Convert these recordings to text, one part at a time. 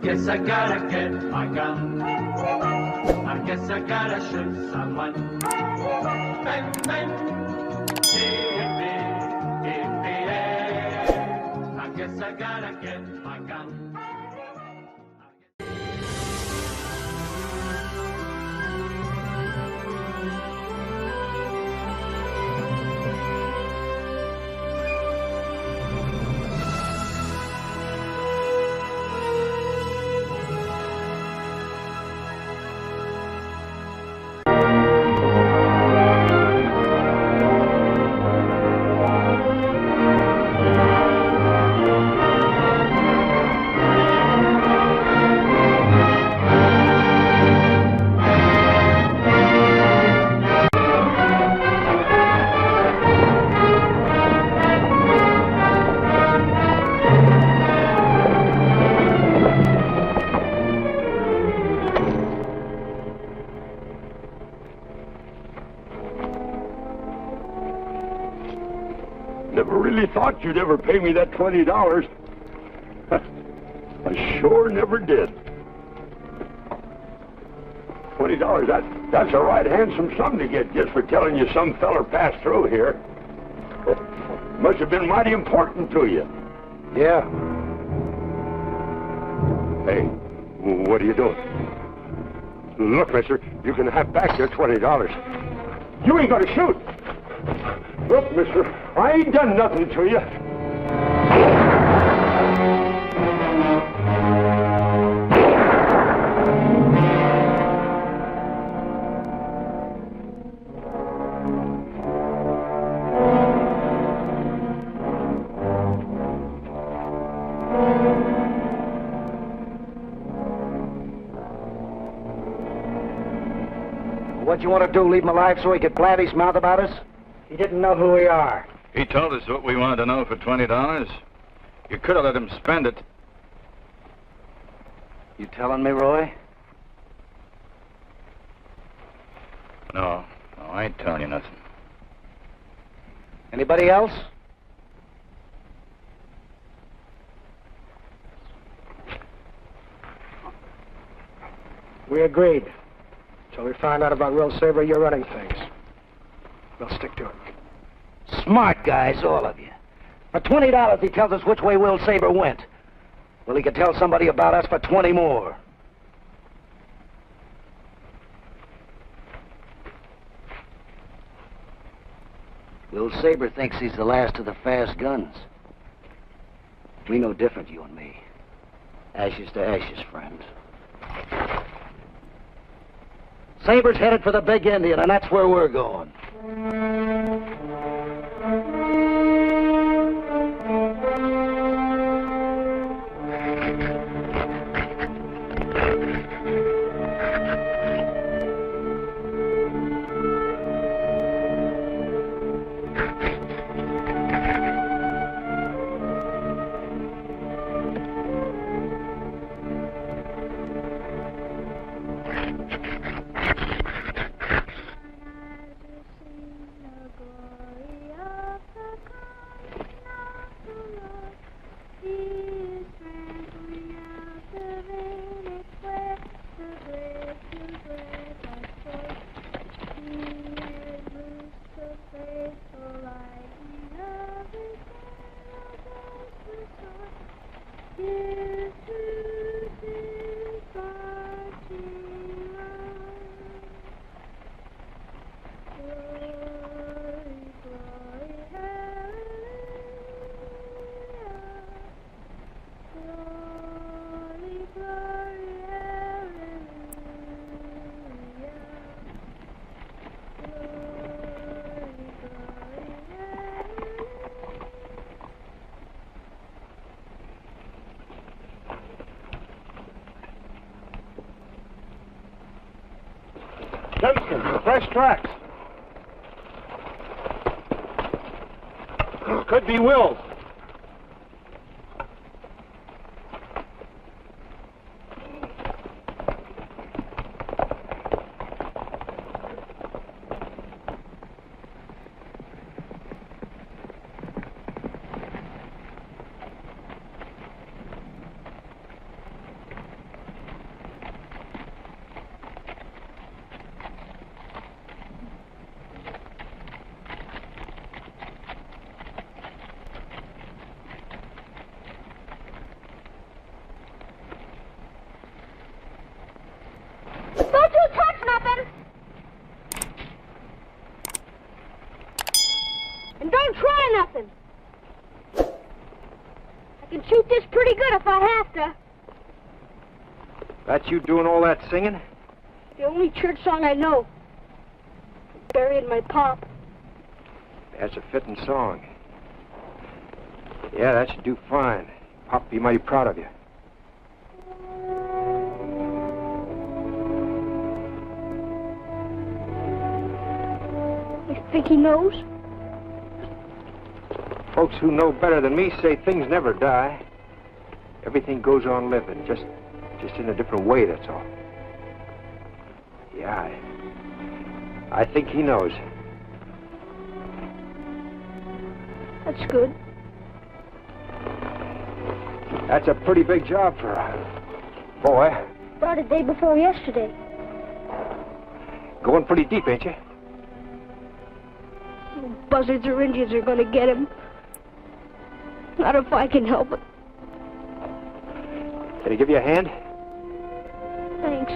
guess I gotta get my gun. I guess I gotta shoot someone. Bang, bang. Yippee-yippee-yippee-yay. I guess I gotta get my gun. Thought you'd ever pay me that $20. I sure never did. $20, that's a right handsome sum to get just for telling you some feller passed through here. Must have been mighty important to you. Yeah. Hey, what are you doing? Look, mister, you can have back your $20. You ain't gonna shoot. Look, mister, I ain't done nothing to you. What'd you want to do, leave him alive so he could plant his mouth about us? He didn't know who we are. He told us what we wanted to know for $20. You could have let him spend it. You telling me, Roy? No, I ain't telling you nothing. Anybody else? We agreed. Till we find out about Will Saber, you're running things. We'll stick to it. Smart guys, all of you. For $20, he tells us which way Will Saber went. Well, he could tell somebody about us for 20 more. Will Saber thinks he's the last of the fast guns. We know different, you and me. Ashes to ashes, friends. Saber's headed for the big Indian, and that's where we're going. Simpson, fresh tracks. Could be Will. shoot this pretty good if I have to. That's you doing all that singing? The only church song I know. Burying my pop. That's a fitting song. Yeah, that should do fine. Pop will be mighty proud of you. You think he knows? Folks who know better than me say things never die. Everything goes on living, just in a different way, that's all. Yeah, I think he knows. That's good. That's a pretty big job for a boy. About a day before yesterday. Going pretty deep, ain't you? Buzzards or Indians are gonna get him. Not if I can help it. Can he give you a hand? Thanks.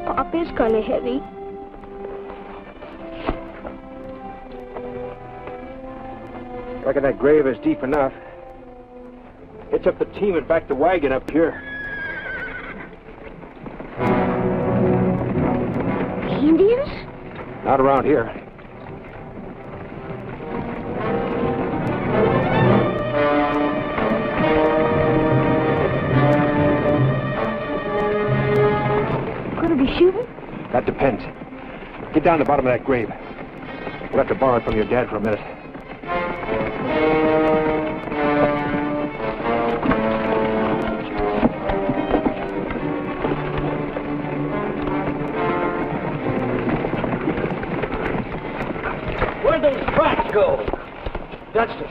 Pop is kind of heavy. Reckon that grave is deep enough. Hitch up the team and back the wagon up here. The Indians? Not around here. Gonna be shooting? That depends. Get down to the bottom of that grave. We'll have to borrow it from your dad for a minute. Where'd those tracks go? Dustin.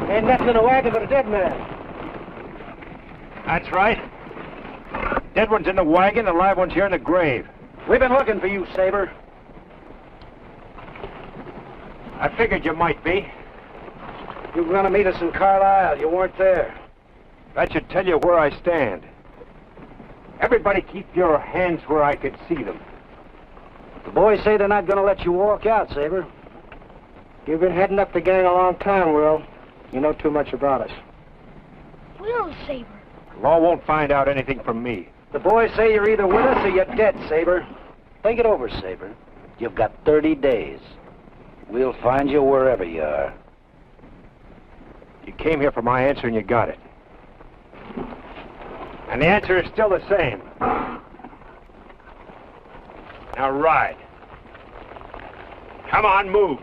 Ain't nothing in the wagon but a dead man. That's right. Dead one's in the wagon, the live one's here in the grave. We've been looking for you, Saber. I figured you might be. You were gonna meet us in Carlisle. You weren't there. That should tell you where I stand. Everybody keep your hands where I could see them. The boys say they're not gonna let you walk out, Saber. You've been heading up the gang a long time, Will. You know too much about us. Will, Saber. The law won't find out anything from me. The boys say you're either with us or you're dead, Saber. Think it over, Saber. You've got 30 days. We'll find you wherever you are. You came here for my answer and you got it. And the answer is still the same. Now ride. Come on, move.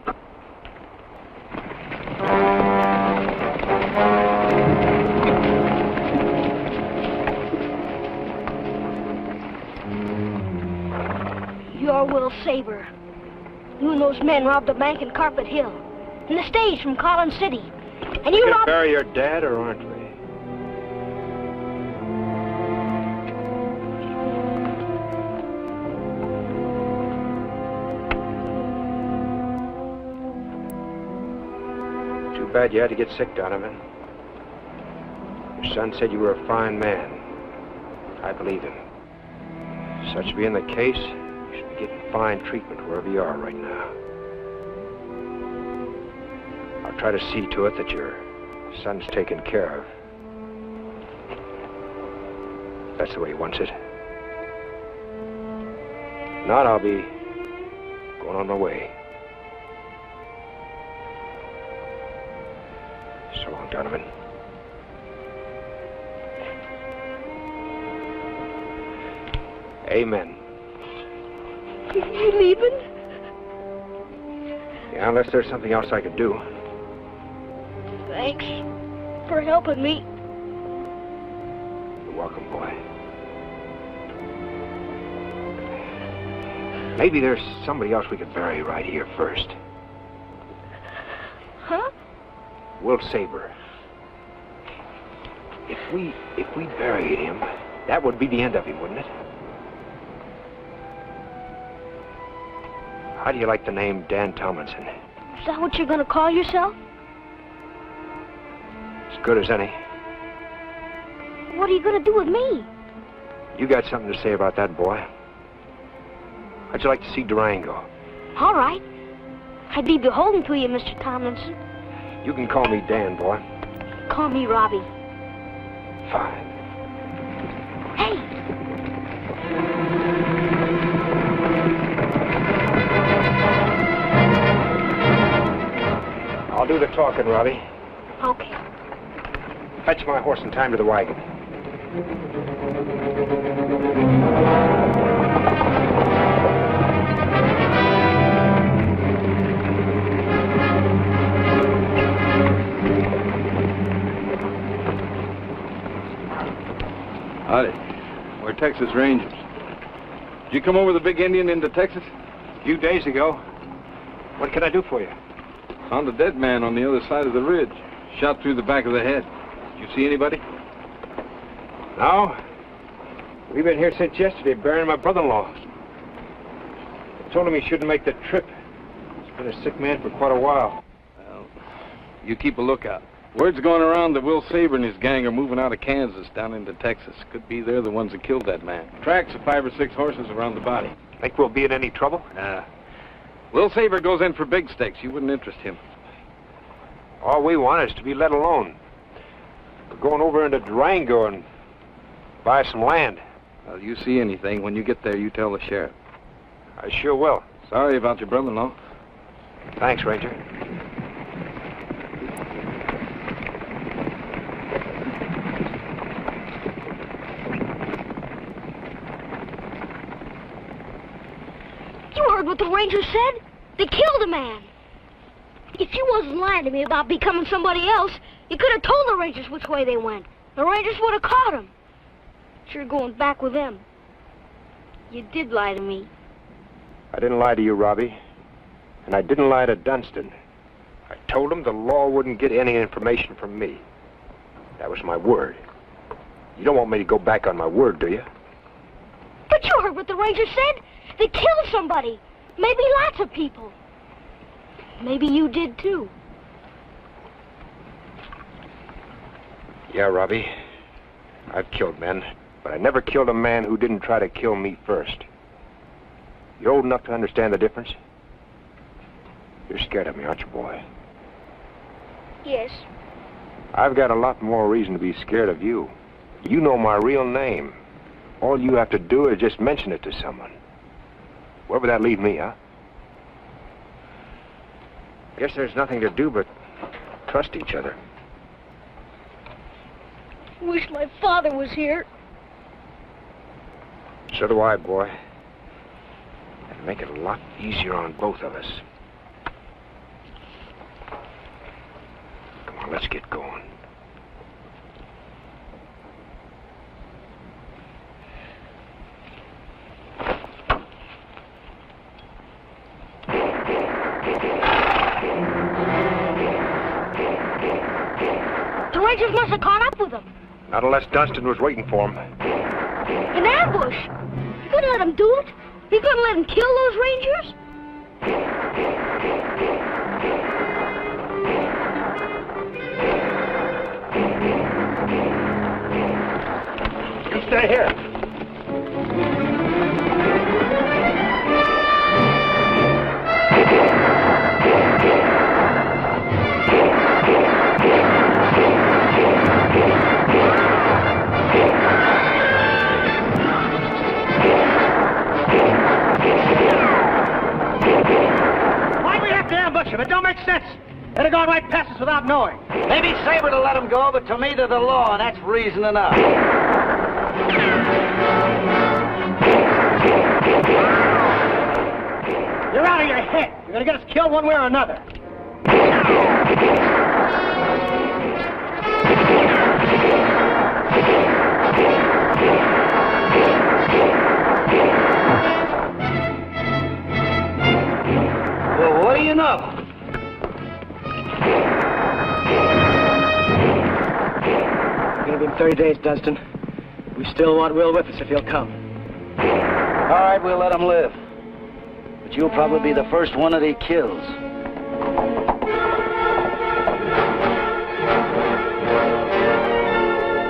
You're Will Saber. You and those men robbed the bank in Carpet Hill. And the stage from Collins City. And you Gonna robbed... bury your dad, or aren't we? Too bad you had to get sick, Donovan. Your son said you were a fine man. I believe him. Such being the case, you should be getting fine treatment wherever you are right now. I'll try to see to it that your son's taken care of. That's the way he wants it. Not, I'll be going on my way. So long, Donovan. Amen. You leaving? Yeah, unless there's something else I can do. Thanks for helping me. You're welcome, boy. Maybe there's somebody else we could bury right here first. Huh? Will Saber. If we buried him, that would be the end of him, wouldn't it? How do you like the name Dan Tomlinson? Is that what you're gonna call yourself? As good as any. What are you going to do with me? You got something to say about that, boy. How'd you like to see Durango? All right. I'd be beholden to you, Mr. Tomlinson. You can call me Dan, boy. Call me Robbie. Fine. Hey! I'll do the talking, Robbie. Okay. Fetch my horse in time to the wagon. Howdy. We're Texas Rangers. Did you come over the big Indian into Texas? A few days ago. What can I do for you? Found a dead man on the other side of the ridge. Shot through the back of the head. Did you see anybody? No. We've been here since yesterday burying my brother-in-law. I told him he shouldn't make the trip. He's been a sick man for quite a while. Well, you keep a lookout. Word's going around that Will Saber and his gang are moving out of Kansas down into Texas. Could be they're the ones that killed that man. Tracks of 5 or 6 horses around the body. Think we'll be in any trouble? Nah. Will Saber goes in for big stakes. You wouldn't interest him. All we want is to be let alone. We're going over into Durango and buy some land. Well, you see anything, when you get there, you tell the sheriff. I sure will. Sorry about your brother-in-law. Thanks, Ranger. You heard what the ranger said? They killed a man. If you wasn't lying to me about becoming somebody else, you could have told the rangers which way they went. The rangers would have caught them. You're going back with them. You did lie to me. I didn't lie to you, Robbie. And I didn't lie to Donston. I told him the law wouldn't get any information from me. That was my word. You don't want me to go back on my word, do you? But you heard what the ranger said. They killed somebody. Maybe lots of people. Maybe you did, too. Yeah, Robbie. I've killed men, but I never killed a man who didn't try to kill me first. You're old enough to understand the difference? You're scared of me, aren't you, boy? Yes. I've got a lot more reason to be scared of you. You know my real name. All you have to do is just mention it to someone. Where would that leave me, huh? Guess there's nothing to do but trust each other. Wish my father was here. So do I, boy. It'd make it a lot easier on both of us. Come on, let's get going. The rangers must have caught up with them. Not unless Donston was waiting for him. An ambush. You couldn't let them do it. You couldn't let them kill those rangers. You stay here. Why'd we have to ambush him? It don't make sense. They'd have gone right past us without knowing. Maybe Saber to let him go, but to me they're the law, and that's reason enough. You're out of your head. You're gonna get us killed one way or another. Well, what do you know? Give him 30 days, Donston. We still want Will with us if he'll come. All right, we'll let him live. But you'll probably be the first one that he kills.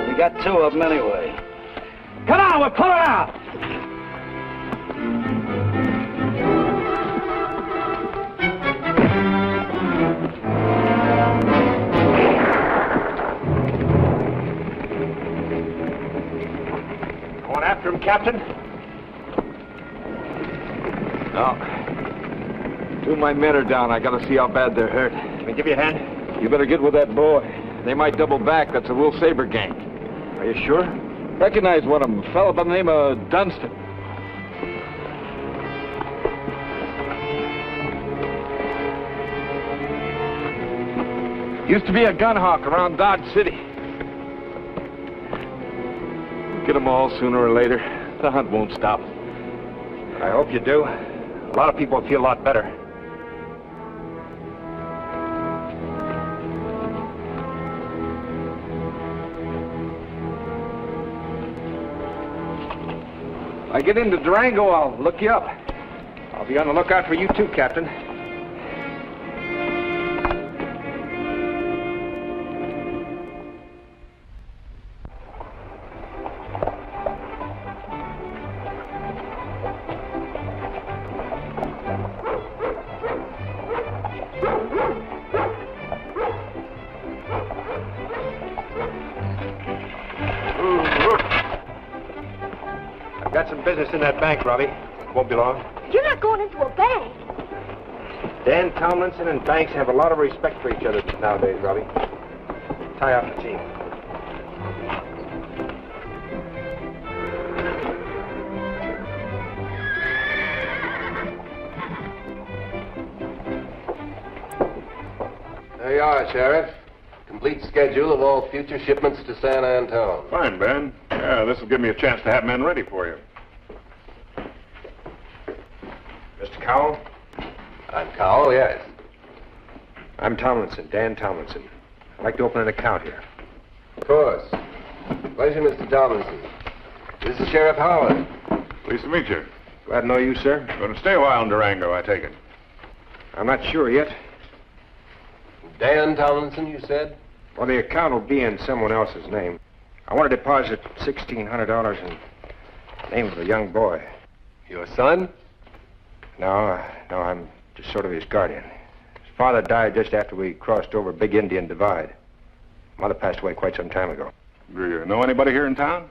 We got two of them anyway. Come on, we're pulling out! Going after him, Captain? No. Two of my men are down. I gotta see how bad they're hurt. Can I give you a hand? You better get with that boy. They might double back. That's a Will Saber gang. Are you sure? Recognize one of them. A fellow by the name of Donston. Used to be a gun hawk around Dodge City. Get them all sooner or later. The hunt won't stop. I hope you do. A lot of people feel a lot better. I get into Durango, I'll look you up. I'll be on the lookout for you too, Captain. Got some business in that bank, Robbie. Won't be long. You're not going into a bank. Dan Tomlinson and banks have a lot of respect for each other nowadays, Robbie. Tie off the team. There you are, Sheriff. Complete schedule of all future shipments to San Antone. Fine, Ben. Yeah, this will give me a chance to have men ready for you. Mr. Cowell? I'm Cowell, yes. I'm Tomlinson, Dan Tomlinson. I'd like to open an account here. Of course. Pleasure, Mr. Tomlinson. This is Sheriff Howard. Pleased to meet you. Glad to know you, sir. Going to stay a while in Durango, I take it. I'm not sure yet. Dan Tomlinson, you said? Well, the account will be in someone else's name. I want to deposit $1,600 in the name of a young boy. Your son? No, I'm just sort of his guardian. His father died just after we crossed over Big Indian Divide. Mother passed away quite some time ago. Do you know anybody here in town?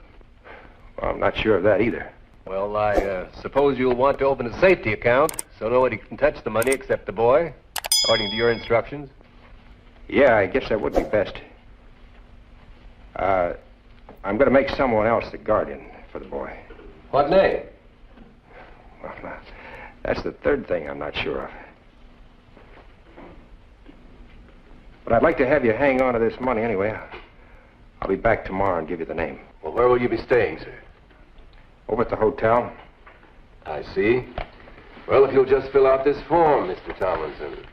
Well, I'm not sure of that either. Well, I suppose you'll want to open a safety account so nobody can touch the money except the boy, according to your instructions. Yeah, I guess that would be best. I'm going to make someone else the guardian for the boy. What name? Well, now, that's the third thing I'm not sure of. But I'd like to have you hang on to this money anyway. I'll be back tomorrow and give you the name. Well, where will you be staying, sir? Over at the hotel. I see. Well, if you'll just fill out this form, Mr. Tomlinson.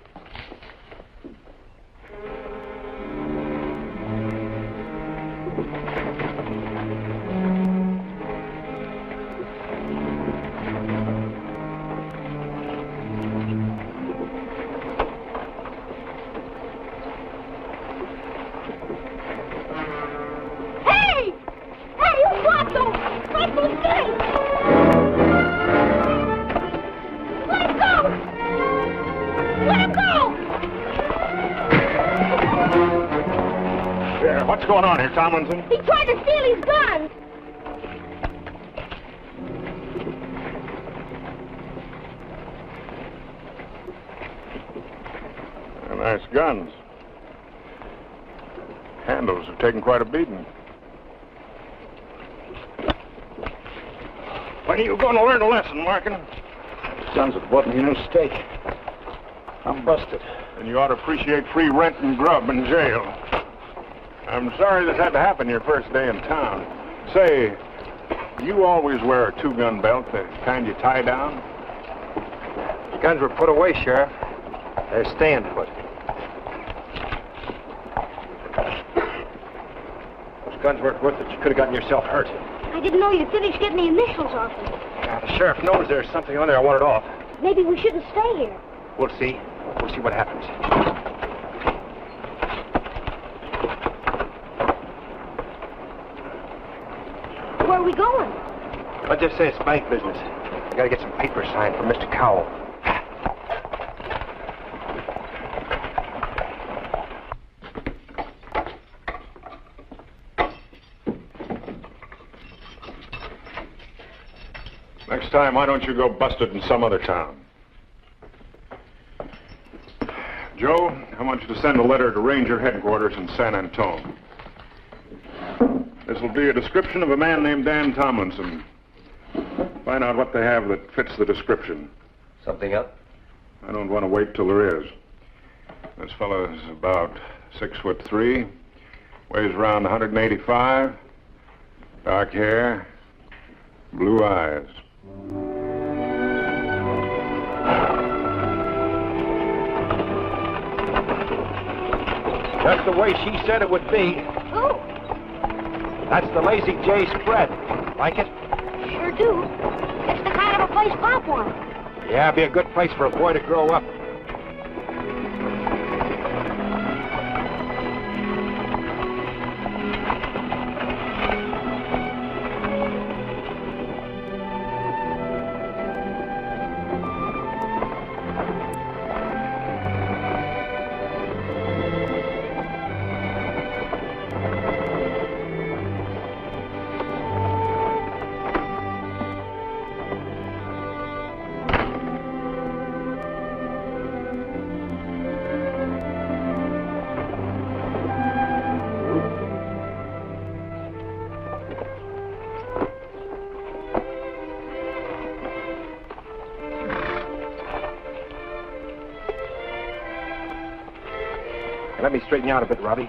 What's going on here, Tomlinson? He tried to steal his guns. Nice guns. Handles have taken quite a beating. When are you going to learn a lesson, Larkin? Sons of what me no steak. I'm busted. And you ought to appreciate free rent and grub in jail. I'm sorry this had to happen your first day in town. Say, you always wear a two-gun belt, the kind you tie down? The guns were put away, Sheriff. They're staying put. Those guns weren't worth it. You could have gotten yourself hurt. I didn't know you finished getting the initials off them. Now, the sheriff knows there's something on there. I want it off. Maybe we shouldn't stay here. We'll see. We'll see what happens. are we going? I'll just say it's bank business. I gotta get some papers signed for Mr. Cowell. Next time, why don't you go bust it in some other town? Joe, I want you to send a letter to Ranger headquarters in San Antone. This will be a description of a man named Dan Tomlinson. Find out what they have that fits the description. Something up? I don't want to wait till there is. This fellow's about 6'3", weighs around 185, dark hair, blue eyes. Just the way she said it would be. Oh, That's the Lazy J spread. Like it? sure do. It's the kind of a place Pop wants. Yeah, it'd be a good place for a boy to grow up. Let me straighten you out a bit, Robbie.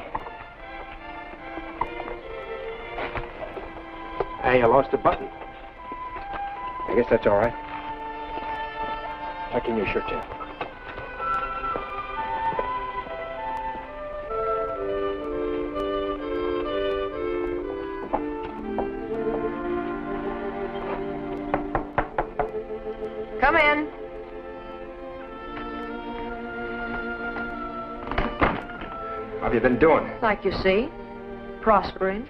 Hey, you lost a button. I guess that's all right. Tuck in your shirt, Jeff. Come in. How have you been doing? Like you see. Prospering.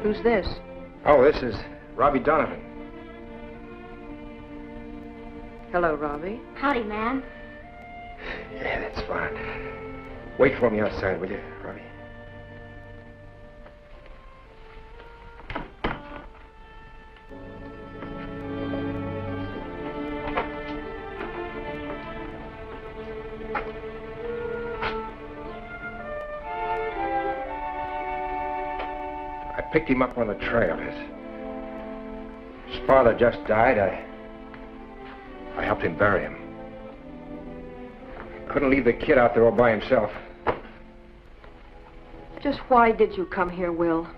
Who's this? Oh, this is Robbie Donovan. Hello, Robbie. Howdy, man. Yeah, that's fine. Wait for me outside, will you, Robbie? I picked him up on the trail. His father just died. I helped him bury him. Couldn't leave the kid out there all by himself. Just why did you come here, Will?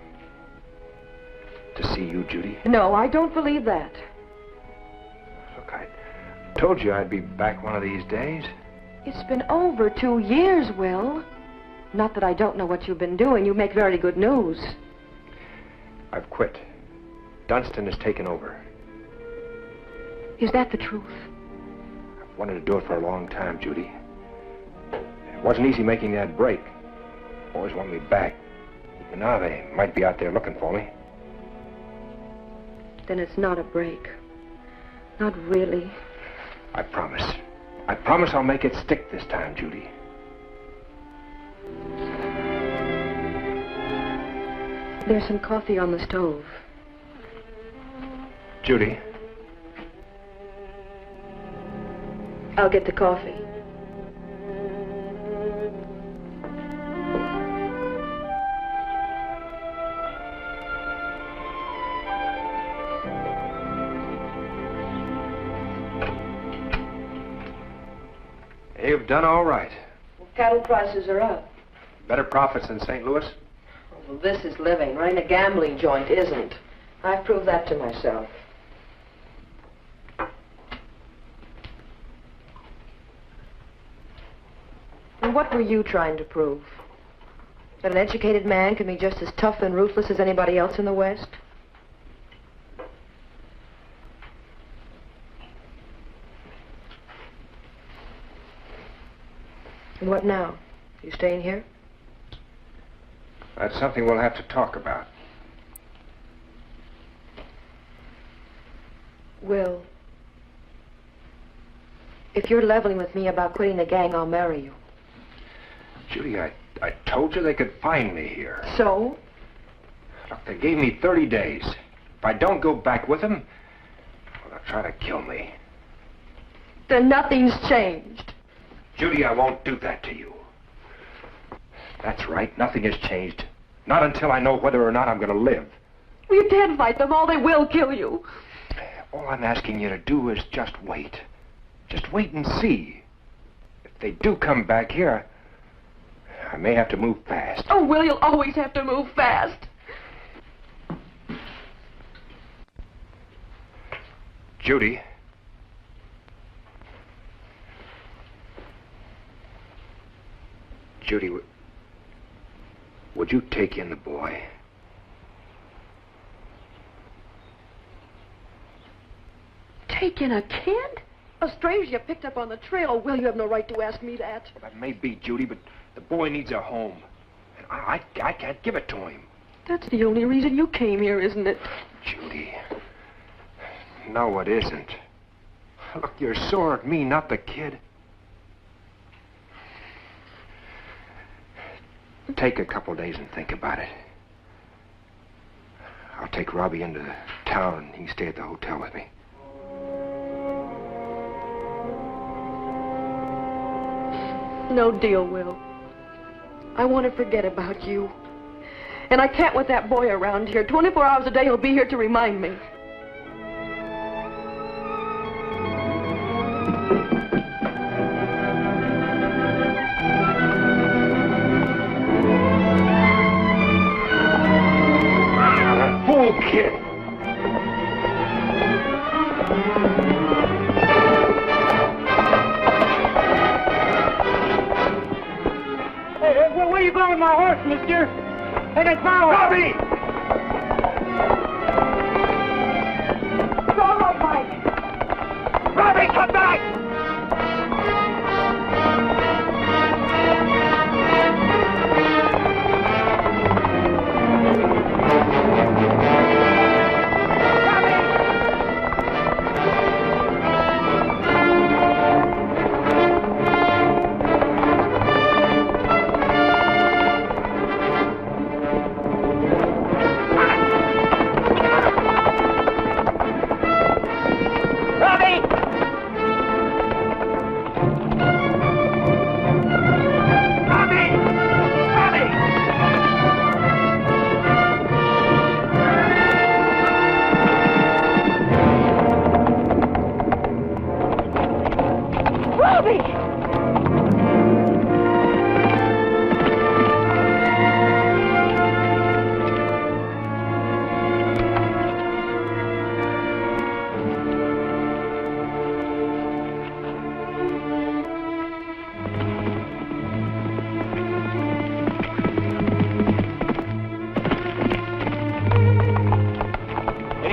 To see you, Judy. No, I don't believe that. Look, I told you I'd be back one of these days. It's been over 2 years, Will. Not that I don't know what you've been doing. You make very good news. I've quit. Donston has taken over. Is that the truth? I've wanted to do it for a long time, Judy. It wasn't easy making that break. Always wanted me back. Even now they might be out there looking for me. Then it's not a break. Not really. I promise. I promise I'll make it stick this time, Judy. There's some coffee on the stove. Judy. I'll get the coffee. You've done all right. Well, cattle prices are up. Better profits than St. Louis? Well, this is living. Running a gambling joint isn't. I've proved that to myself. And what were you trying to prove? That an educated man can be just as tough and ruthless as anybody else in the West? And what now? You staying here? That's something we'll have to talk about. Will, if you're leveling with me about quitting the gang, I'll marry you. Judy, I told you they could find me here. So? Look, they gave me 30 days. If I don't go back with them, well, they'll try to kill me. Then nothing's changed. Judy, I won't do that to you. That's right, nothing has changed. Not until I know whether or not I'm going to live. Well, you can't fight them all. They will kill you. All I'm asking you to do is just wait. Just wait and see. If they do come back here, I may have to move fast. Oh, Will, you'll always have to move fast. Judy. Judy, would you take in the boy? Take in a kid? A stranger you picked up on the trail. Oh, Will, you have no right to ask me that. Well, that may be, Judy, but the boy needs a home. And I can't give it to him. That's the only reason you came here, isn't it? Judy. No, it isn't. Look, you're sore at me, not the kid. Take a couple days and think about it. I'll take Robbie into town and he can stay at the hotel with me. No deal, Will. I want to forget about you. And I can't with that boy around here. 24 hours a day he'll be here to remind me. Fool kid! Where are you going with my horse, mister? Hey, that's my horse. Robbie! It's all right, Mike. Robbie, come back!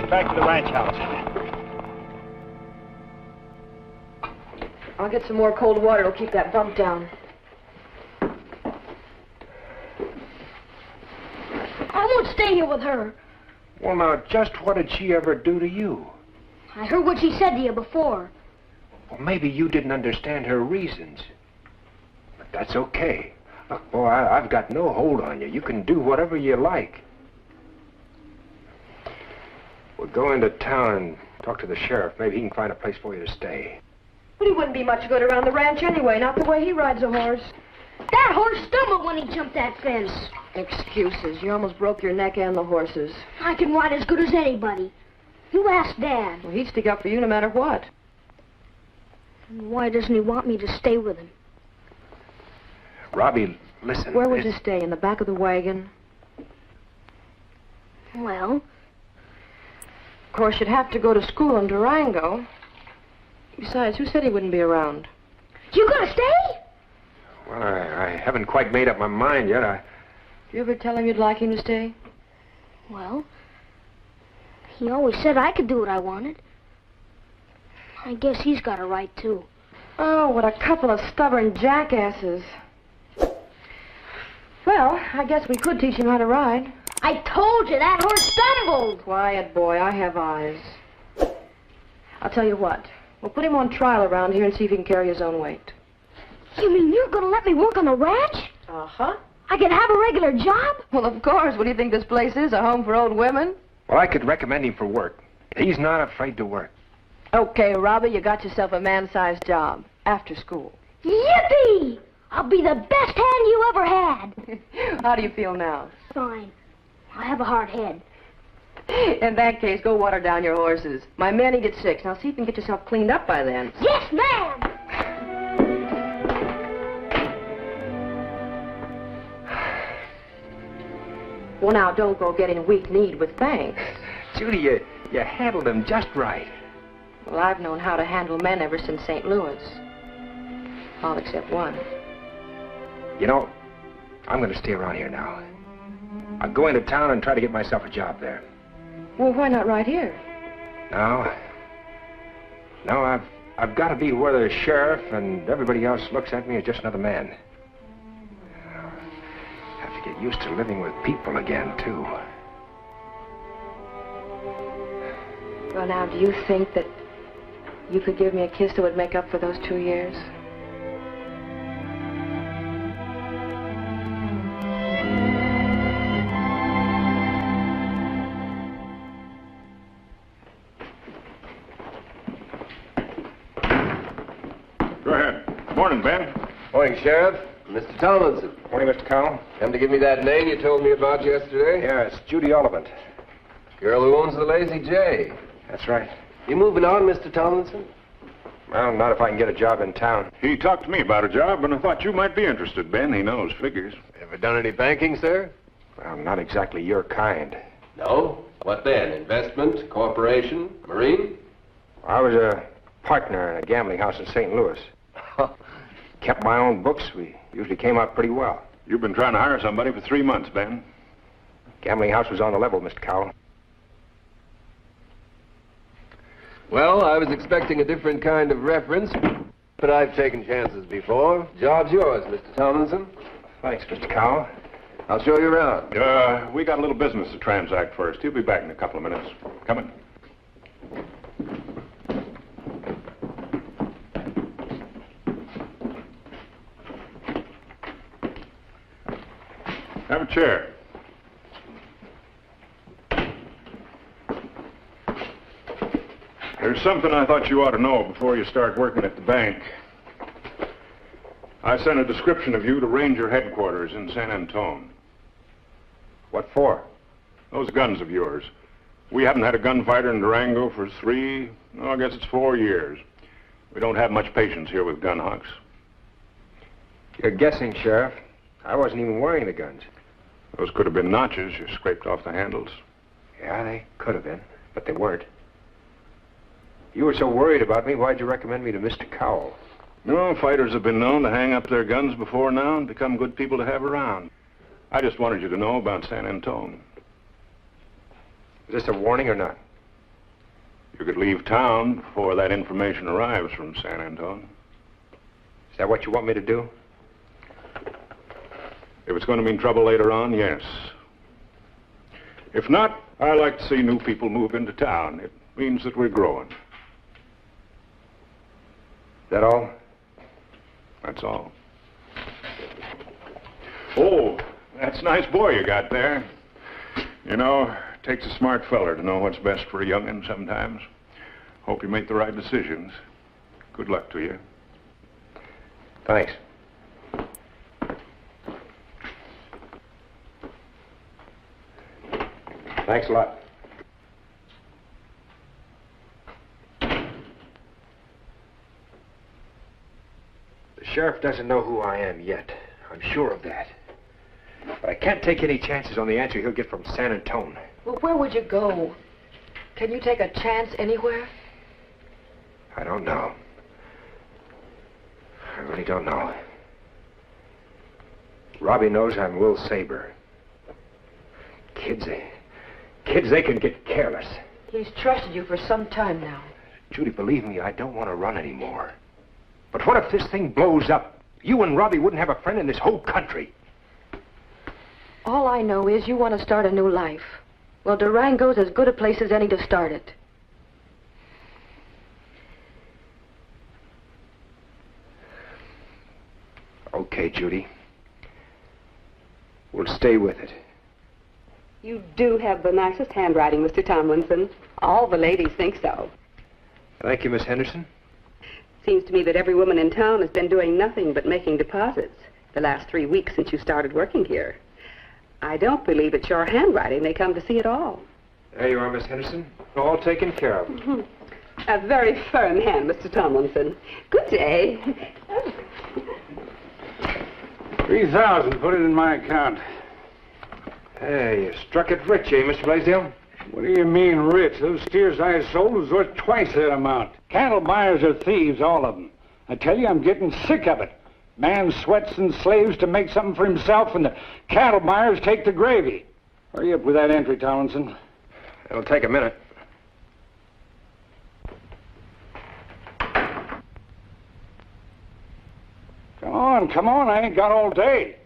Back to the ranch house. I'll get some more cold water. It'll keep that bump down. I won't stay here with her. Well, now, just what did she ever do to you? I heard what she said to you before. Well, maybe you didn't understand her reasons. But that's okay. Look, boy, I've got no hold on you. You can do whatever you like. We'll go into town and talk to the sheriff. Maybe he can find a place for you to stay. But he wouldn't be much good around the ranch anyway, not the way he rides a horse. That horse stumbled when he jumped that fence. Excuses. You almost broke your neck and the horses. I can ride as good as anybody. You ask Dad. Well, he'd stick up for you no matter what. Why doesn't he want me to stay with him? Robbie, listen. Where would you stay? In the back of the wagon? Well... Of course, you'd have to go to school in Durango. Besides, who said he wouldn't be around? You gonna stay? Well, I haven't quite made up my mind yet. You ever tell him you'd like him to stay? Well, he always said I could do what I wanted. I guess he's got a right, too. Oh, what a couple of stubborn jackasses. Well, I guess we could teach him how to ride. I told you that horse stumbled. Quiet, boy. I have eyes. I'll tell you what. We'll put him on trial around here and see if he can carry his own weight. You mean you're going to let me work on the ranch? Uh-huh. I can have a regular job? Well, of course. What do you think this place is, a home for old women? Well, I could recommend him for work. He's not afraid to work. Okay, Robbie, you got yourself a man-sized job. After school. Yippee! I'll be the best hand you ever had. How do you feel now? Fine. I have a hard head. In that case, go water down your horses. My men need at 6. Now see if you can get yourself cleaned up by then. Yes, ma'am! Well, now, don't go getting weak-kneed with thanks. Judy, you handled him just right. Well, I've known how to handle men ever since St. Louis. All except one. You know, I'm going to stay around here now. I'll go into town and try to get myself a job there. Well, why not right here? No, I've got to be where the sheriff and everybody else looks at me as just another man. I have to get used to living with people again, too. Well, now, do you think that you could give me a kiss that would make up for those 2 years? Go ahead. Morning, Ben. Morning, Sheriff. Mr. Tomlinson. Morning, Mr. Cowell. Come to give me that name you told me about yesterday? Yeah, it's Judy Oliphant. Girl who owns the Lazy J. That's right. You moving on, Mr. Tomlinson? Well, not if I can get a job in town. He talked to me about a job, and I thought you might be interested, Ben. He knows figures. Ever done any banking, sir? Well, not exactly your kind. No? What then? Investment, corporation, marine? I was a partner in a gambling house in St. Louis. Kept my own books. We usually came out pretty well. You've been trying to hire somebody for 3 months, Ben. Gambling house was on the level, Mr. Cowell. Well, I was expecting a different kind of reference, but I've taken chances before. Job's yours, Mr. Tomlinson. Thanks, Mr. Cowell. I'll show you around. We got a little business to transact first. He'll be back in a couple of minutes. Coming. Have a chair. There's something I thought you ought to know before you start working at the bank. I sent a description of you to Ranger headquarters in San Antone. What for? Those guns of yours. We haven't had a gunfighter in Durango for 4 years. We don't have much patience here with gun hawks. You're guessing, Sheriff. I wasn't even wearing the guns. Those could have been notches you scraped off the handles. Yeah, they could have been, but they weren't. You were so worried about me, why'd you recommend me to Mr. Cowell? No, fighters have been known to hang up their guns before now and become good people to have around. I just wanted you to know about San Antone. Is this a warning or not? You could leave town before that information arrives from San Antone. Is that what you want me to do? If it's going to mean trouble later on, yes. If not, I like to see new people move into town. It means that we're growing. Is that all? That's all. Oh, that's a nice boy you got there. You know, it takes a smart feller to know what's best for a young'un sometimes. Hope you make the right decisions. Good luck to you. Thanks. Thanks a lot. The sheriff doesn't know who I am yet. I'm sure of that. But I can't take any chances on the answer he'll get from San Antone. Well, where would you go? Can you take a chance anywhere? I don't know. I really don't know. Robbie knows I'm Will Saber. Kids, they can get careless. He's trusted you for some time now. Judy, believe me, I don't want to run anymore. But what if this thing blows up? You and Robbie wouldn't have a friend in this whole country. All I know is you want to start a new life. Well, Durango's as good a place as any to start it. Okay, Judy. We'll stay with it. You do have the nicest handwriting, Mr. Tomlinson. All the ladies think so. Thank you, Miss Henderson. Seems to me that every woman in town has been doing nothing but making deposits the last 3 weeks since you started working here. I don't believe it's your handwriting they come to see at all. There you are, Miss Henderson. All taken care of. Mm-hmm. A very firm hand, Mr. Tomlinson. Good day. 3,000. Put it in my account. Hey, you struck it rich, eh, Mr. Blaisdell? What do you mean rich? Those steers I sold was worth twice that amount. Cattle buyers are thieves, all of them. I tell you, I'm getting sick of it. Man sweats and slaves to make something for himself, and the cattle buyers take the gravy. Hurry up with that entry, Tomlinson. It'll take a minute. Come on, I ain't got all day.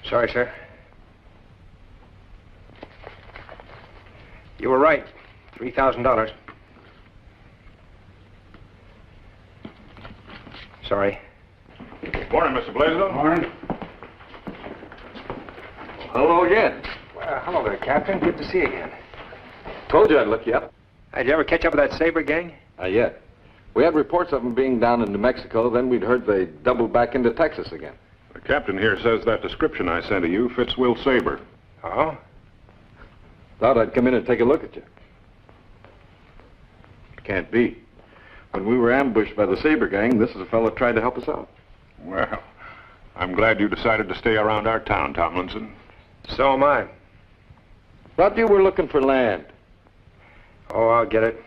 Sorry, sir. You were right. $3,000. Sorry. Morning, Mr. Blaisdell. Morning. Hello again. Well, hello there, Captain. Good to see you again. Told you I'd look you up. Did you ever catch up with that Saber gang? Not yet. We had reports of them being down in New Mexico, then we'd heard they doubled back into Texas again. The captain here says that description I sent to you fits Will Saber. Oh? Thought I'd come in and take a look at you. Can't be. When we were ambushed by the Saber gang, this is a fellow tried to help us out. Well, I'm glad you decided to stay around our town, Tomlinson. So am I. Thought you were looking for land. Oh, I'll get it.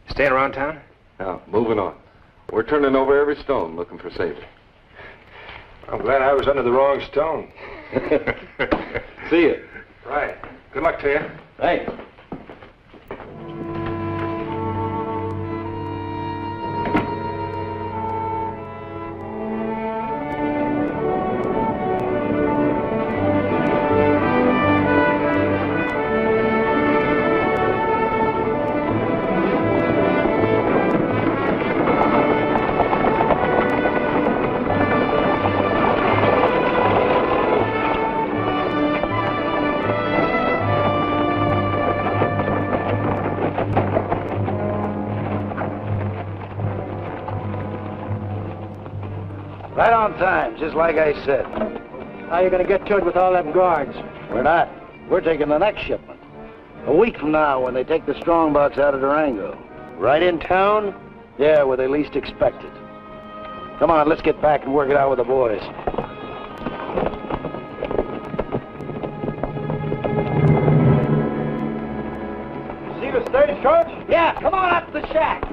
Staying around town? Now, moving on. We're turning over every stone looking for Saber. I'm glad I was under the wrong stone. See you. Right. Good luck to you. Thanks. Right on time, just like I said. How you gonna get to it with all them guards? We're not. We're taking the next shipment. A week from now, when they take the strongbox out of Durango. Right in town? Yeah, where they least expect it. Come on, let's get back and work it out with the boys. See the stagecoach? Yeah, come on up to the shack.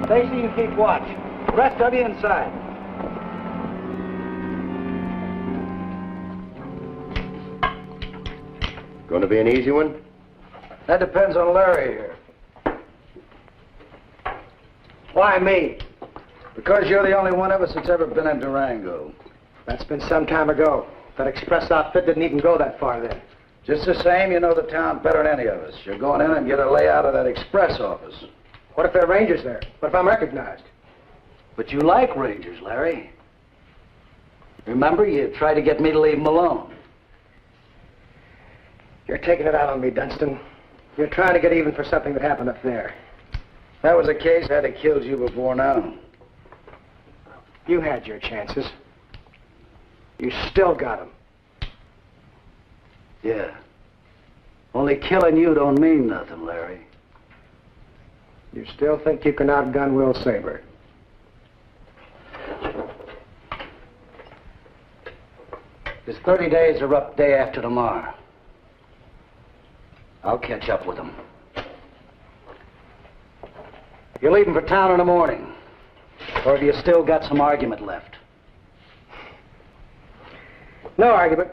Stacy, you keep watch. The rest of you inside. Going to be an easy one? That depends on Larry here. Why me? Because you're the only one of us that's ever been in Durango. That's been some time ago. That express outfit didn't even go that far then. Just the same, you know the town better than any of us. You're going in and get a layout of that express office. What if there are rangers there? What if I'm recognized? But you like rangers, Larry. Remember, you tried to get me to leave them alone. You're taking it out on me, Dunstan. You're trying to get even for something that happened up there. If that was the case, I'd have killed you before now. You had your chances. You still got them. Yeah. Only killing you don't mean nothing, Larry. You still think you can outgun Will Saber? His 30 days are up day after tomorrow. I'll catch up with him. You're leaving for town in the morning. Or have you still got some argument left? No argument.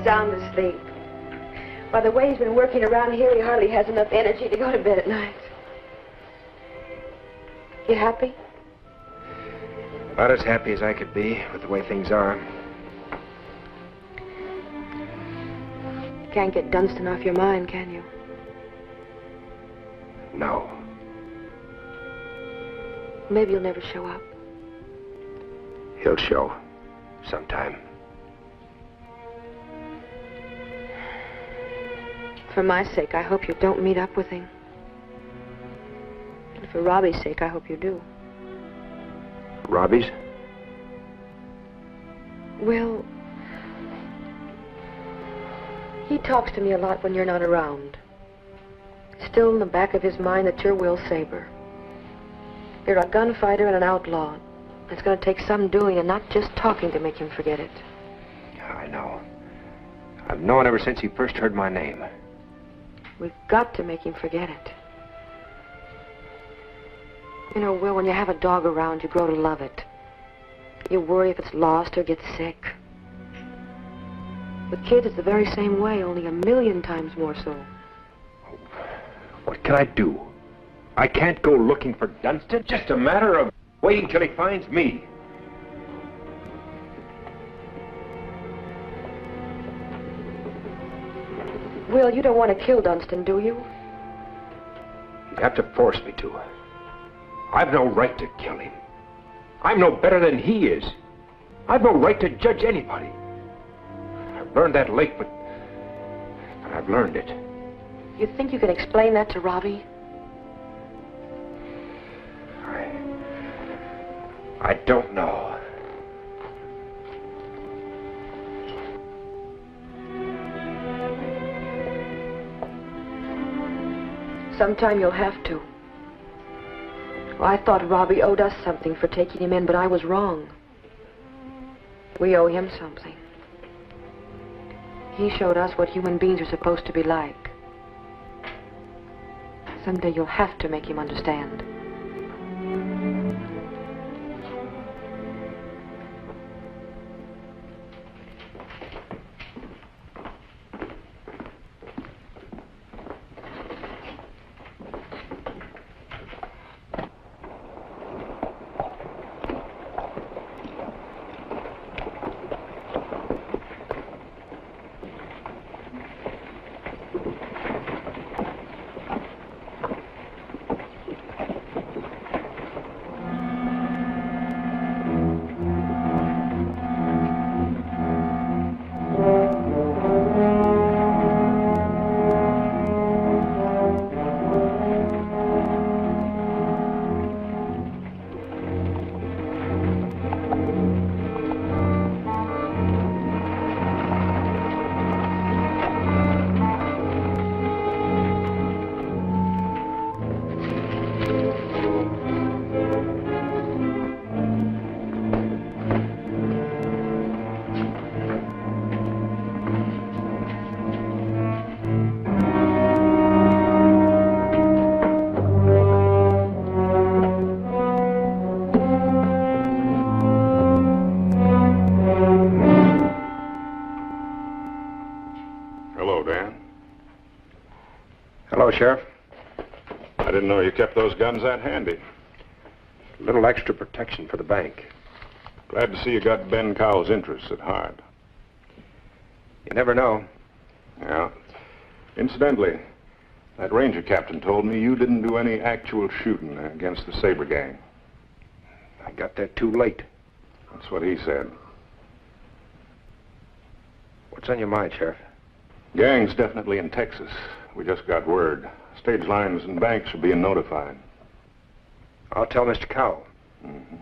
Sound asleep. By the way he's been working around here, he hardly has enough energy to go to bed at night. You happy? About as happy as I could be with the way things are. Can't get Donston off your mind, can you? No. Maybe he'll never show up. He'll show. Sometime. For my sake, I hope you don't meet up with him. And for Robbie's sake, I hope you do. Robbie's? Well, he talks to me a lot when you're not around. Still in the back of his mind that you're Will Saber. You're a gunfighter and an outlaw. It's going to take some doing and not just talking to make him forget it. I know. I've known ever since he first heard my name. We've got to make him forget it. You know, Will, when you have a dog around, you grow to love it. You worry if it's lost or gets sick. With kids, it's the very same way, only 1,000,000 times more so. What can I do? I can't go looking for Donston. It's just a matter of waiting till he finds me. Will, you don't want to kill Donston, do you? You'd have to force me to. I've no right to kill him. I'm no better than he is. I've no right to judge anybody. I've learned that late, but I've learned it. You think you can explain that to Robbie? I don't know. Sometime you'll have to. Well, I thought Robbie owed us something for taking him in, but I was wrong. We owe him something. He showed us what human beings are supposed to be like. Someday you'll have to make him understand. Sheriff. I didn't know you kept those guns that handy. A little extra protection for the bank. Glad to see you got Ben Cowell's interests at heart. You never know. Yeah. Incidentally, that ranger captain told me you didn't do any actual shooting against the Saber gang. I got there too late. That's what he said. What's on your mind, Sheriff? Gang's definitely in Texas. We just got word. Stage lines and banks are being notified. I'll tell Mr. Cowell. Mm-hmm.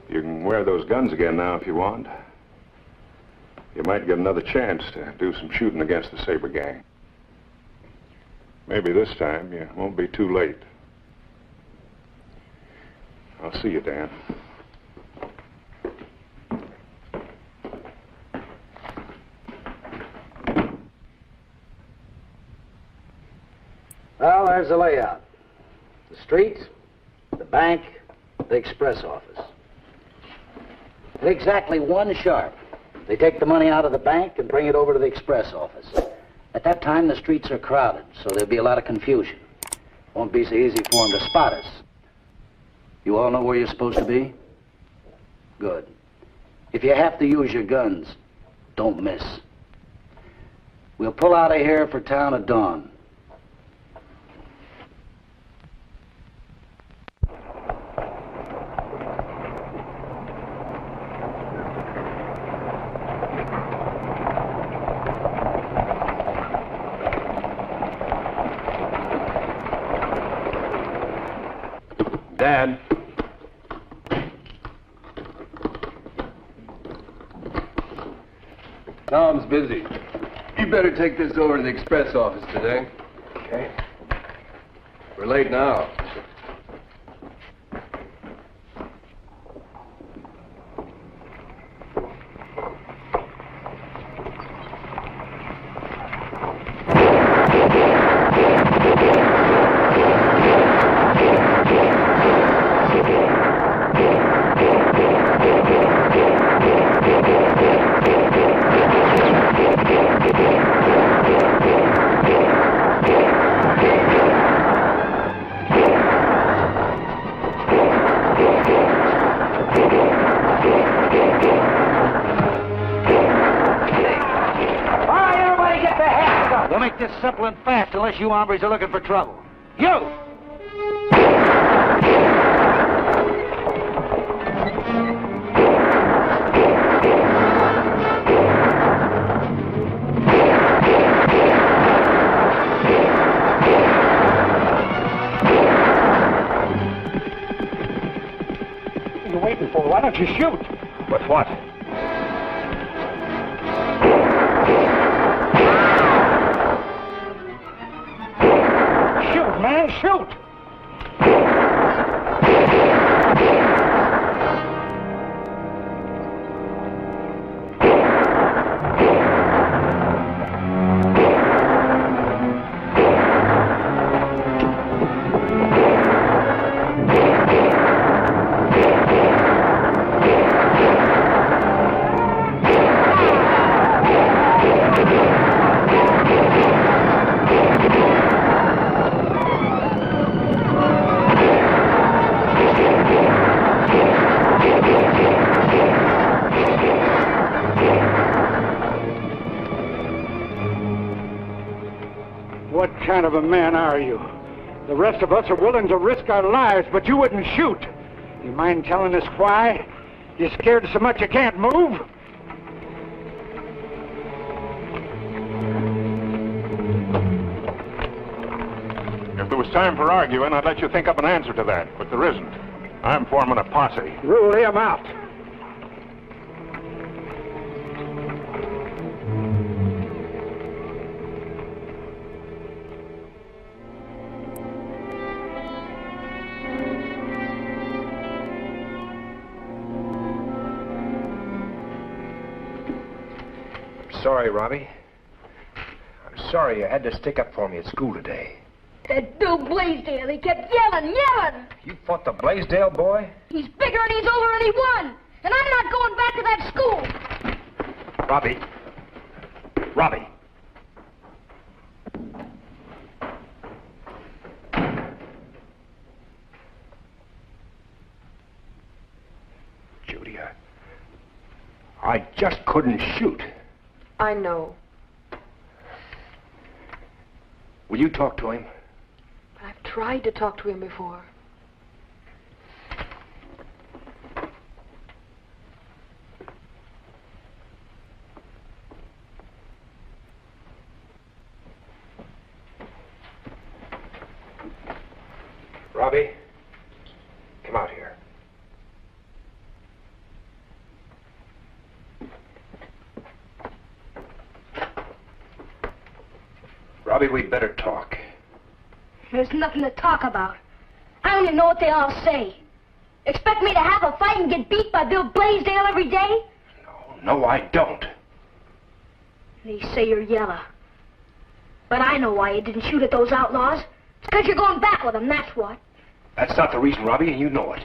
You can wear those guns again now if you want. You might get another chance to do some shooting against the Saber gang. Maybe this time you won't be too late. I'll see you, Dan. Well, there's the layout. The street, the bank, the express office. At exactly 1 sharp, they take the money out of the bank and bring it over to the express office. At that time, the streets are crowded, so there'll be a lot of confusion. Won't be so easy for them to spot us. You all know where you're supposed to be? Good. If you have to use your guns, don't miss. We'll pull out of here for town at dawn. Dad. Tom's busy. You better take this over to the express office today. Okay. We're late now. Simple and fast, unless you hombres are looking for trouble. You! What are you waiting for? Why don't you shoot? With what? Man, shoot! What kind of a man are you? The rest of us are willing to risk our lives, but you wouldn't shoot. You mind telling us why? You scared so much you can't move? If there was time for arguing, I'd let you think up an answer to that, but there isn't. I'm forming a posse. Rule him out. Sorry, Robbie. I'm sorry you had to stick up for me at school today. That Bill Blaisdell, he kept yelling. You fought the Blaisdell boy? He's bigger and he's older and he won. And I'm not going back to that school. Robbie. Robbie. Judy, I just couldn't shoot. I know. Will you talk to him? I've tried to talk to him before. Robbie, come out here. Robbie, we'd better talk. There's nothing to talk about. I don't even know what they all say. Expect me to have a fight and get beat by Bill Blaisdell every day? No, I don't. They say you're yellow. But I know why you didn't shoot at those outlaws. It's because you're going back with them, that's what. That's not the reason, Robbie, and you know it.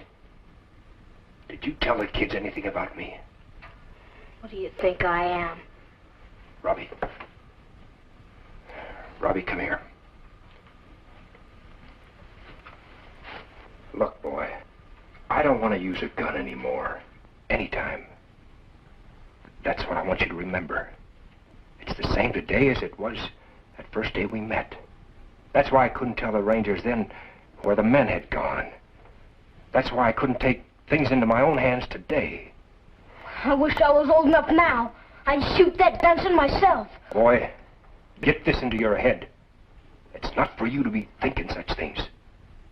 Did you tell the kids anything about me? What do you think I am? Robbie, Robbie, come here. Look, boy, I don't want to use a gun anymore. Anytime. That's what I want you to remember. It's the same today as it was that first day we met. That's why I couldn't tell the Rangers then where the men had gone. That's why I couldn't take things into my own hands today. I wish I was old enough now. I'd shoot that Dunson myself. Boy, get this into your head. It's not for you to be thinking such things.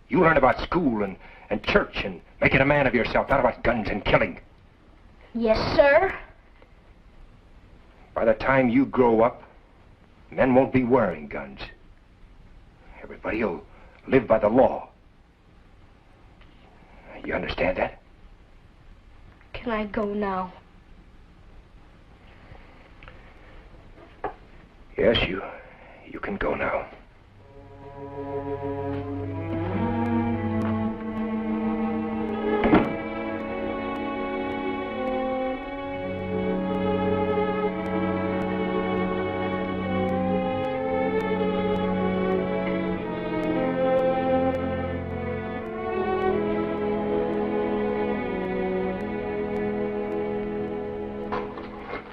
You learn about school and church and making a man of yourself, not about guns and killing. Yes, sir. By the time you grow up, men won't be wearing guns. Everybody will live by the law. You understand that? Can I go now? Yes, you can go now.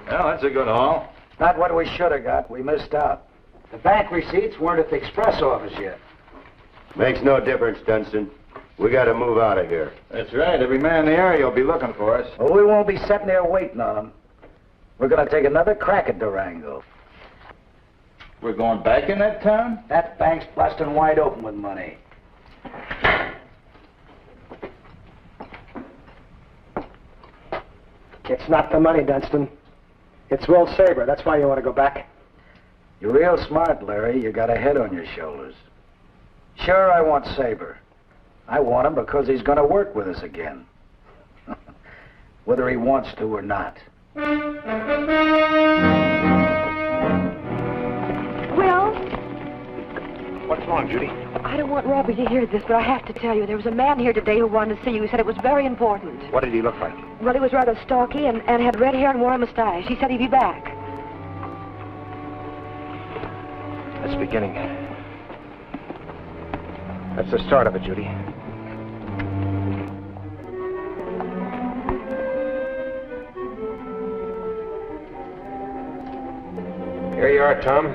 Well, that's a good haul. Not what we should have got. We missed out. The bank receipts weren't at the express office yet. Makes no difference, Dunstan. We got to move out of here. That's right. Every man in the area will be looking for us. Well, we won't be sitting there waiting on them. We're going to take another crack at Durango. We're going back in that town? That bank's busting wide open with money. It's not the money, Dunstan. It's Will Saber. That's why you want to go back. You're real smart, Larry. You got a head on your shoulders. Sure, I want Saber. I want him because he's going to work with us again. Whether he wants to or not. Will? What's wrong, Judy? I don't want Robbie to hear this, but I have to tell you. There was a man here today who wanted to see you. He said it was very important. What did he look like? Well, he was rather stocky and had red hair and wore a mustache. He said he'd be back. That's the beginning. That's the start of it, Judy. Here you are, Tom.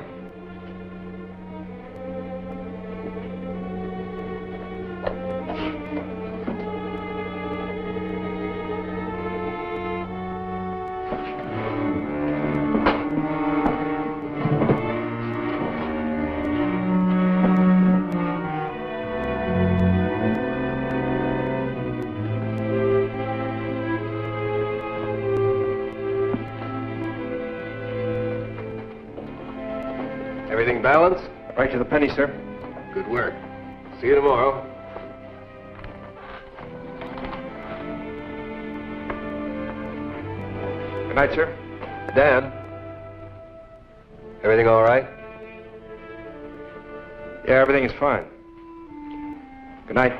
Everything balanced? Right to the penny, sir. Good work. See you tomorrow. Good night, sir. Dan, everything all right? Yeah, everything is fine. Good night.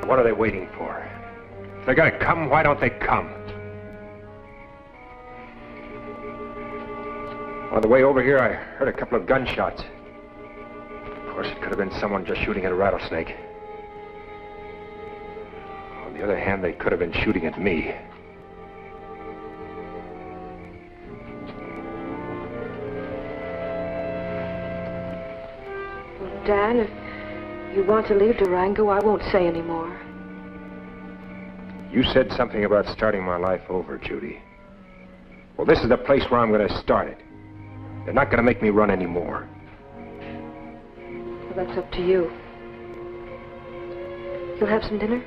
What are they waiting for? If they're gonna come, why don't they come? On the way over here, I heard a couple of gunshots. Of course, it could have been someone just shooting at a rattlesnake. On the other hand, they could have been shooting at me. Well, Dan, if you want to leave Durango, I won't say any more. You said something about starting my life over, Judy. Well, this is the place where I'm going to start it. They're not going to make me run anymore. Well, that's up to you. You'll have some dinner?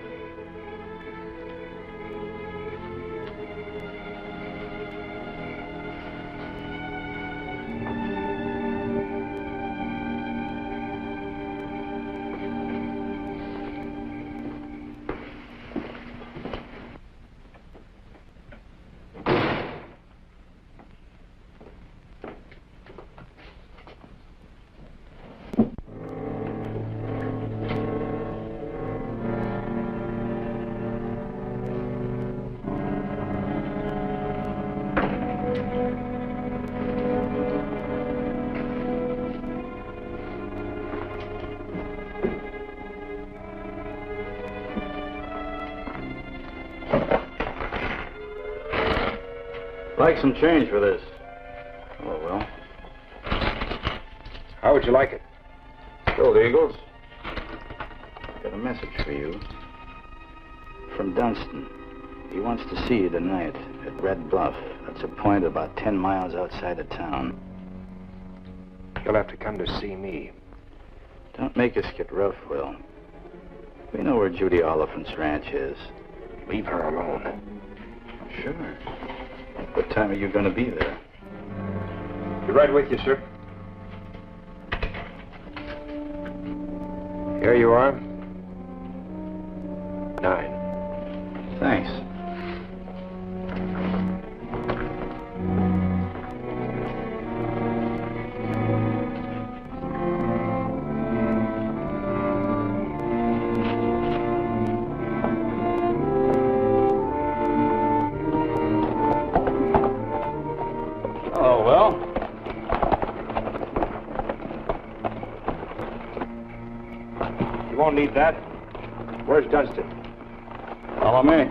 Like some change for this. Oh, well. How would you like it? Gold Eagles. Got a message for you. From Donston. He wants to see you tonight at Red Bluff. That's a point about 10 miles outside of town. You'll have to come to see me. Don't make us get rough, Will. We know where Judy Oliphant's ranch is. Leave her alone. Sure. What time are you going to be there? Be right with you, sir. Here you are. 9. Thanks. Need that. Where's Donston? Follow me.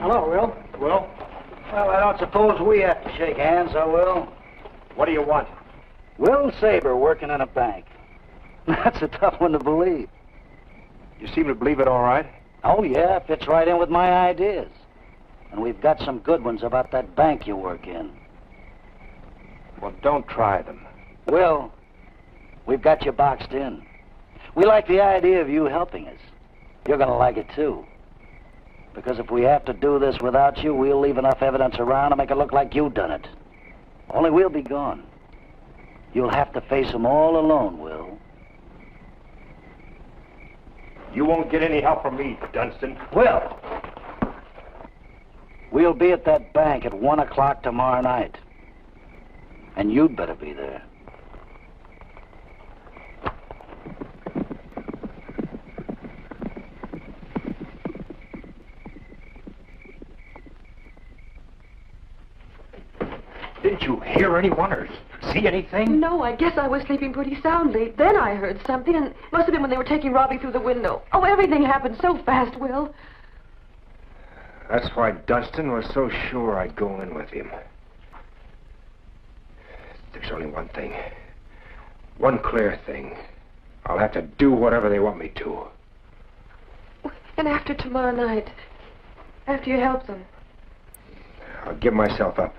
Hello, Will. Will? Well, I don't suppose we have to shake hands, I will. What do you want? Will Saber working in a bank. That's a tough one to believe. You seem to believe it all right. Oh, yeah, fits right in with my ideas. And we've got some good ones about that bank you work in. Well, don't try them. Will, we've got you boxed in. We like the idea of you helping us. You're going to like it, too. Because if we have to do this without you, we'll leave enough evidence around to make it look like you done it. Only we'll be gone. You'll have to face them all alone, Will. You won't get any help from me, Donston. Will! We'll be at that bank at 1 o'clock tomorrow night. And you'd better be there. Didn't you hear anyone or see anything? No, I guess I was sleeping pretty soundly. Then I heard something, and it must have been when they were taking Robbie through the window. Oh, everything happened so fast, Will. That's why Donston was so sure I'd go in with him. There's only one thing. One clear thing. I'll have to do whatever they want me to. And after tomorrow night, after you help them? I'll give myself up.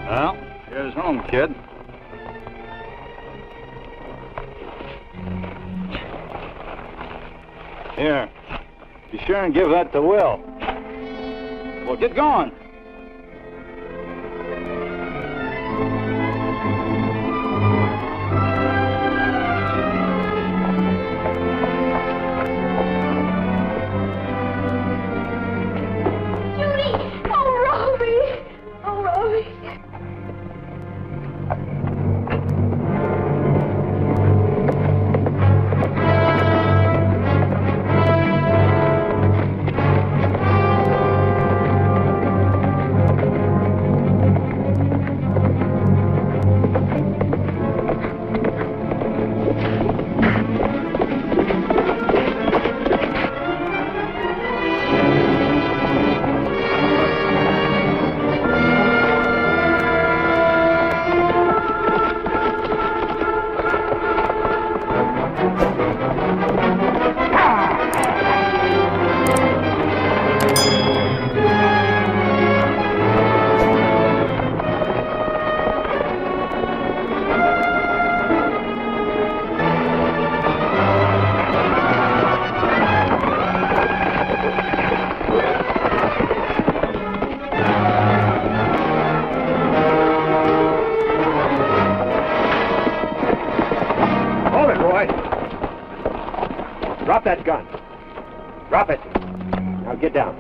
Well, here's home, kid. Here. Be sure and give that to Will. Well, get going. That gun. Drop it. Now get down.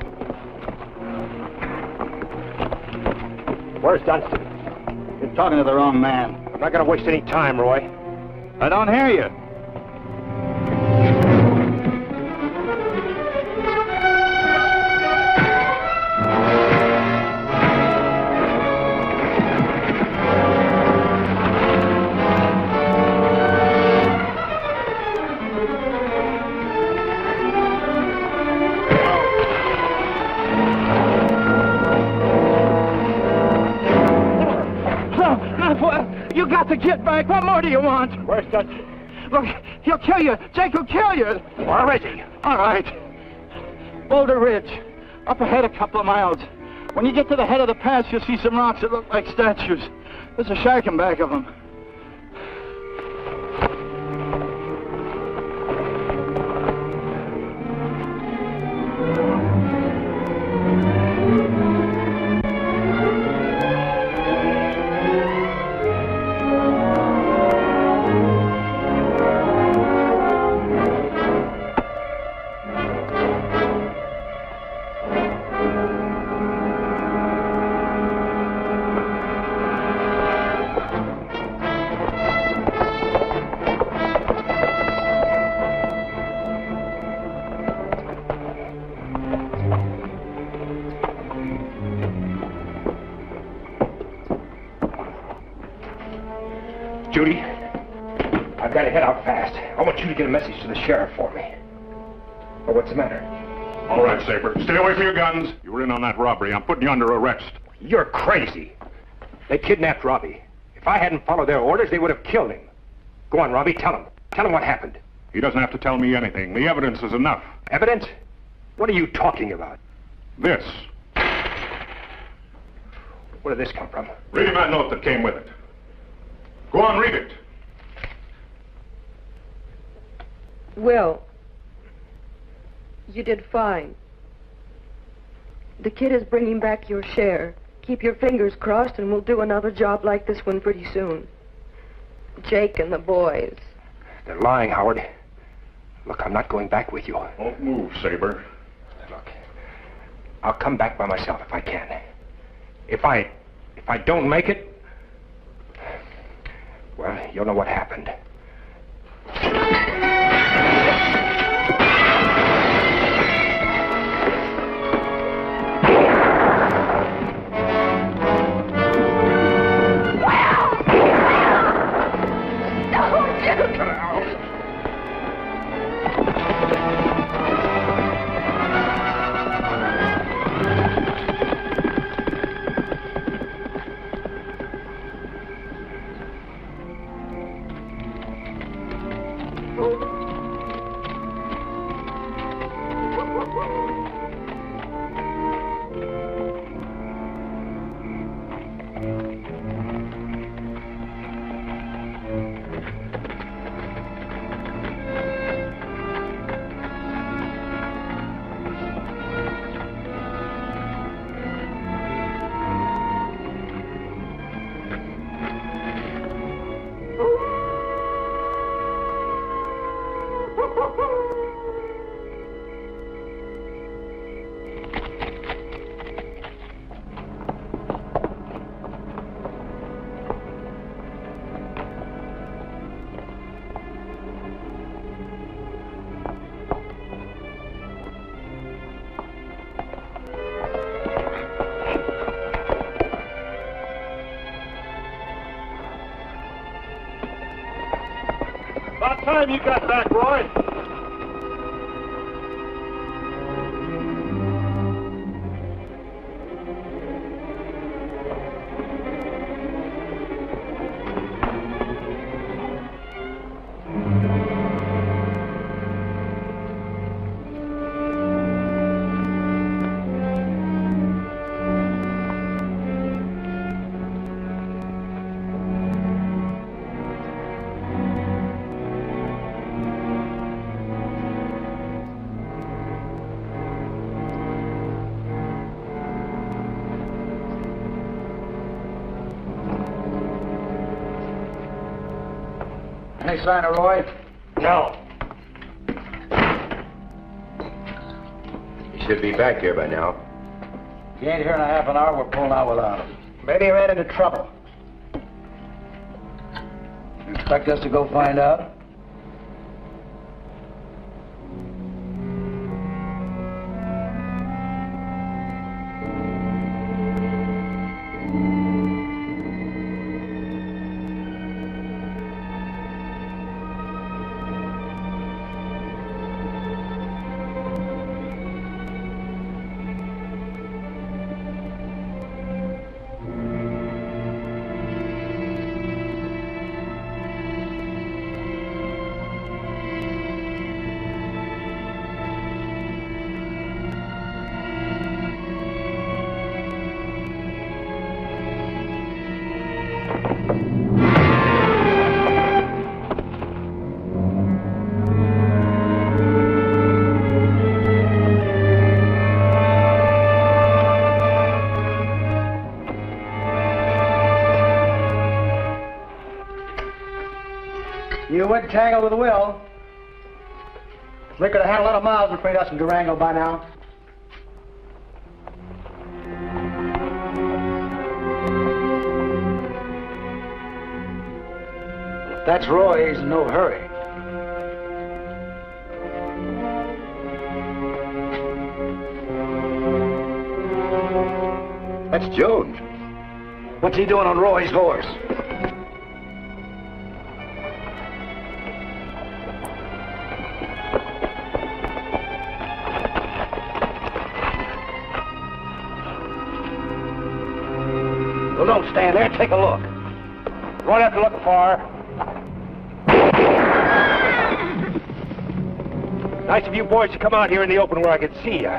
Where's Donston? You're talking to the wrong man. I'm not going to waste any time, Roy. I don't hear you. You got the kid back. What more do you want? Where's Dutch? Look, he'll kill you. Jake will kill you. Where is he? All right. Boulder Ridge. Up ahead a couple of miles. When you get to the head of the pass, you'll see some rocks that look like statues. There's a shack in back of them. Judy, I've got to head out fast. I want you to get a message to the sheriff for me. Well, what's the matter? All right, Saber. Stay away from your guns. You were in on that robbery. I'm putting you under arrest. You're crazy. They kidnapped Robbie. If I hadn't followed their orders, they would have killed him. Go on, Robbie, tell him. Tell him what happened. He doesn't have to tell me anything. The evidence is enough. Evidence? What are you talking about? This. Where did this come from? Read him that note that came with it. Go on, read it. Will, you did fine. The kid is bringing back your share. Keep your fingers crossed and we'll do another job like this one pretty soon. Jake and the boys. They're lying, Howard. Look, I'm not going back with you. Don't move, Saber. Look, I'll come back by myself if I can. If I don't make it, well, you'll know what happened. time you got back, Roy? Any sign of Roy? No. He should be back here by now. If he ain't here in a half an hour, we're pulling out without him. Maybe he ran into trouble. You expect us to go find out? You went tangled with Will. We could have had a lot of miles between us and Durango by now. If that's Roy, he's in no hurry. That's Judge. What's he doing on Roy's horse? Well, don't stand there. Take a look. You won't have to look far. Nice of you boys to come out here in the open where I could see you.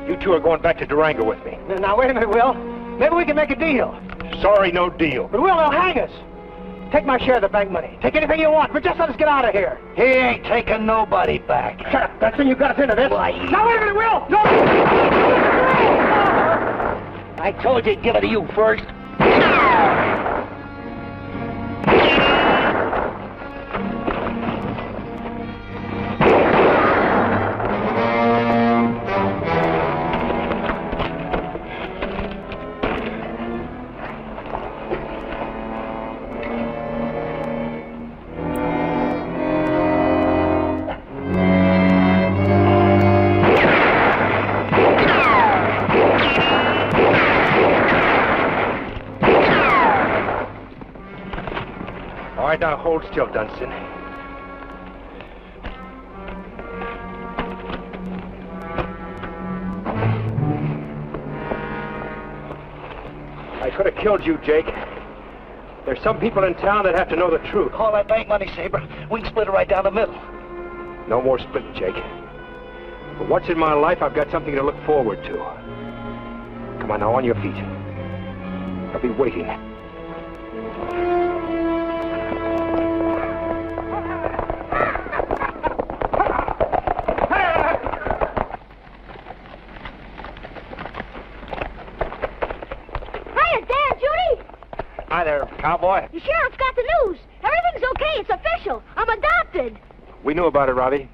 You two are going back to Durango with me. Now, wait a minute, Will. Maybe we can make a deal. Sorry, no deal. But, Will, they'll hang us. Take my share of the bank money. Take anything you want, but just let us get out of here. He ain't taking nobody back. Shut up. That's when you got us into this. Why? Now, wait a minute, Will. No! I told you to give it to you first. Now hold still, Donston. I could have killed you, Jake. There's some people in town that have to know the truth. All that bank money, Saber, we can split it right down the middle. No more splitting, Jake. For once in my life, I've got something to look forward to. Come on, now, on your feet. I'll be waiting. Hi there, cowboy. The sheriff's got the news. Everything's okay. It's official. I'm adopted. We knew about it, Robbie.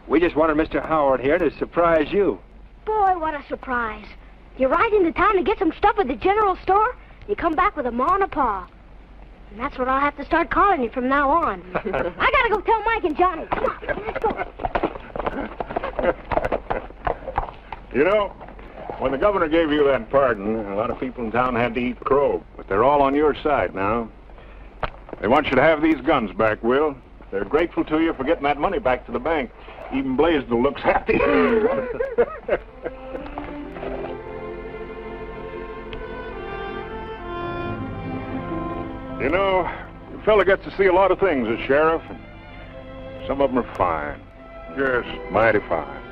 We just wanted Mr. Howard here to surprise you. Boy, what a surprise. You ride into town to get some stuff at the general store, you come back with a maw and a paw. And that's what I'll have to start calling you from now on. I gotta go tell Mike and Johnny. Come on, let's go. You know, when the governor gave you that pardon, a lot of people in town had to eat crow. But they're all on your side now. They want you to have these guns back, Will. They're grateful to you for getting that money back to the bank. Even Blaisdell looks happy. You know, a fella gets to see a lot of things as sheriff, and some of them are fine. Just mighty fine.